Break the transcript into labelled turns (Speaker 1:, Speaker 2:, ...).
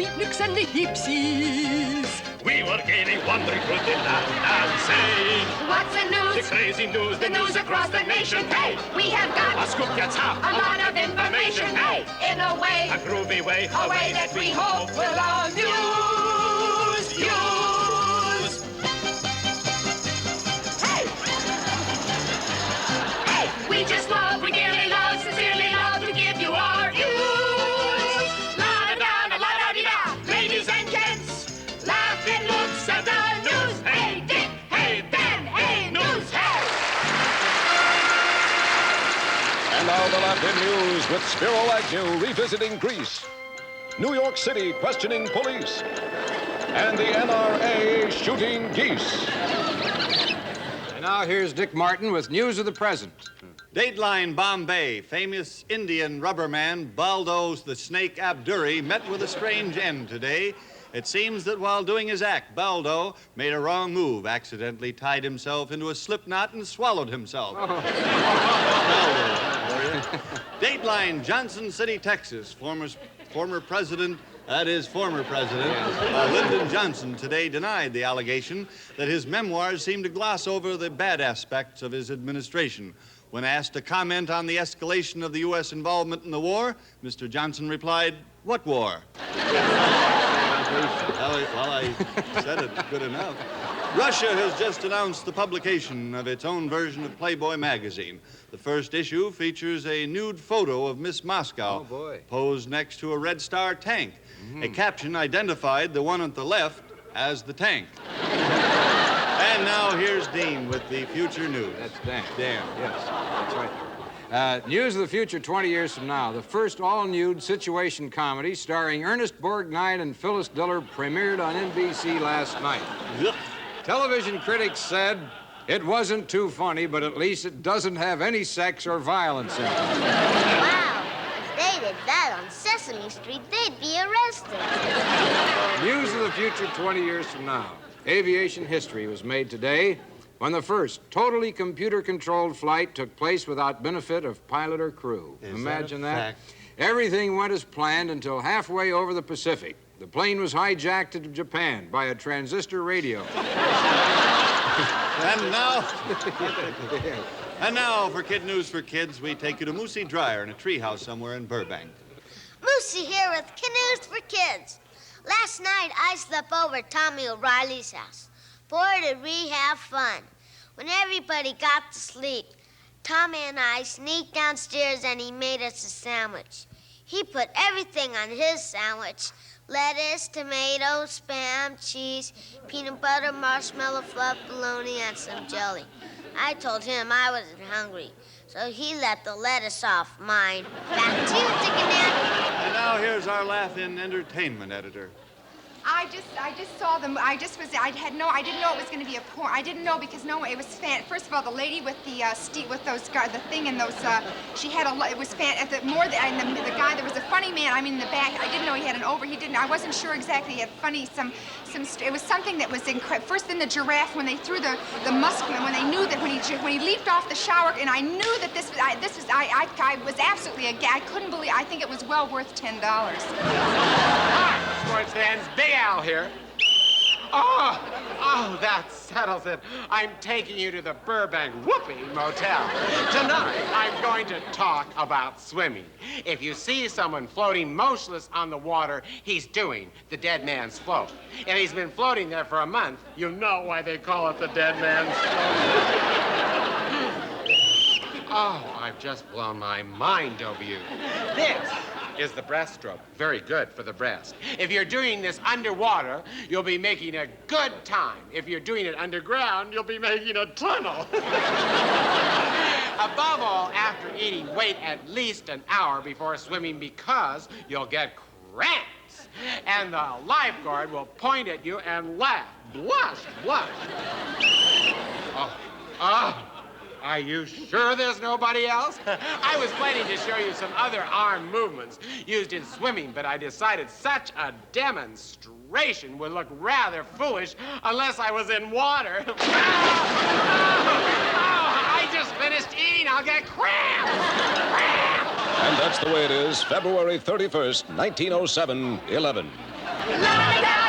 Speaker 1: beatniks and the Gypsies.
Speaker 2: We were gaining wondering through the land and saying,
Speaker 3: what's the news?
Speaker 2: The crazy news,
Speaker 3: The news across the nation. Hey, we have got
Speaker 2: a scoop gets out,
Speaker 3: a lot of information. Hey, in a way,
Speaker 2: a groovy way,
Speaker 3: a way that we hope we'll all use. Hey, we just love, we dearly love, sincerely love to give you our news. La-da-da-da-la-da-dee-da, ladies and gents, laughing looks at the news. Hey, Dick, hey, Ben, hey, news, hey.
Speaker 4: And now the Laugh-In News with Spiro Agnew revisiting Greece, New York City questioning police, and the NRA shooting geese.
Speaker 5: And now here's Dick Martin with news of the present.
Speaker 6: Dateline Bombay, famous Indian rubberman Baldo the Snake Abduri met with a strange end today. It seems that while doing his act, Baldo made a wrong move, accidentally tied himself into a slip knot and swallowed himself. Dateline, Johnson City, Texas, former president, Lyndon Johnson, today denied the allegation that his memoirs seem to gloss over the bad aspects of his administration. When asked to comment on the escalation of the U.S. involvement in the war, Mr. Johnson replied, "What war?" Well, I said it good enough. Russia has just announced the publication of its own version of Playboy magazine. The first issue features a nude photo of Miss Moscow posed next to a Red Star tank. A caption identified the one at the left as the tank. And now here's Dean with the future news.
Speaker 5: That's Dan.
Speaker 6: Dan.
Speaker 5: Yes, that's right. News of the future 20 years from now. The first all-nude situation comedy starring Ernest Borgnine and Phyllis Diller premiered on NBC last night. Television critics said it wasn't too funny, but at least it doesn't have any sex or violence in it.
Speaker 7: Wow, if they did that on Sesame Street, they'd be arrested.
Speaker 5: News of the future 20 years from now. Aviation history was made today when the first totally computer-controlled flight took place without benefit of pilot or crew. Imagine that? Everything went as planned until halfway over the Pacific. The plane was hijacked to Japan by a transistor radio.
Speaker 6: And now, for Kid News for Kids, we take you to Moosey Dryer in a treehouse somewhere in Burbank.
Speaker 7: Moosey here with Kid News for Kids. Last night, I slept over at Tommy O'Reilly's house. Boy, did we have fun. When everybody got to sleep, Tommy and I sneaked downstairs and he made us a sandwich. He put everything on his sandwich: lettuce, tomatoes, Spam, cheese, peanut butter, marshmallow fluff, bologna, and some jelly. I told him I wasn't hungry, so he let the lettuce off mine. Back to you, Dick and Dan.
Speaker 6: And now here's our Laugh-In entertainment editor.
Speaker 8: I just saw them. I didn't know it was going to be a porn. I didn't know because it was fan. First of all, the lady with the the thing and those, she had it was fan. The guy, there was a funny man. I mean, in the back, I didn't know he had I wasn't sure exactly. He had funny it was something that was incredible. First in the giraffe, when they threw the muskman, when they knew that when he leaped off the shower, and I knew that I was absolutely I couldn't believe. I think it was well worth $10.
Speaker 9: Hi, Sports fans, Big Al here. Oh, that settles it. I'm taking you to the Burbank Whoopee Motel. Tonight, I'm going to talk about swimming. If you see someone floating motionless on the water, he's doing the dead man's float. And he's been floating there for a month. You know why they call it the dead man's float. Oh, I've just blown my mind over you. This is the breaststroke. Very good for the breast. If you're doing this underwater, you'll be making a good time. If you're doing it underground, you'll be making a tunnel. Above all, after eating, wait at least an hour before swimming because you'll get cramps. And the lifeguard will point at you and laugh. Blush, blush. Are you sure there's nobody else? I was planning to show you some other arm movements used in swimming, but I decided such a demonstration would look rather foolish unless I was in water. I just finished eating. I'll get cramps.
Speaker 4: And that's the way it is, February 31st, 1907, 11.
Speaker 3: La-da-da.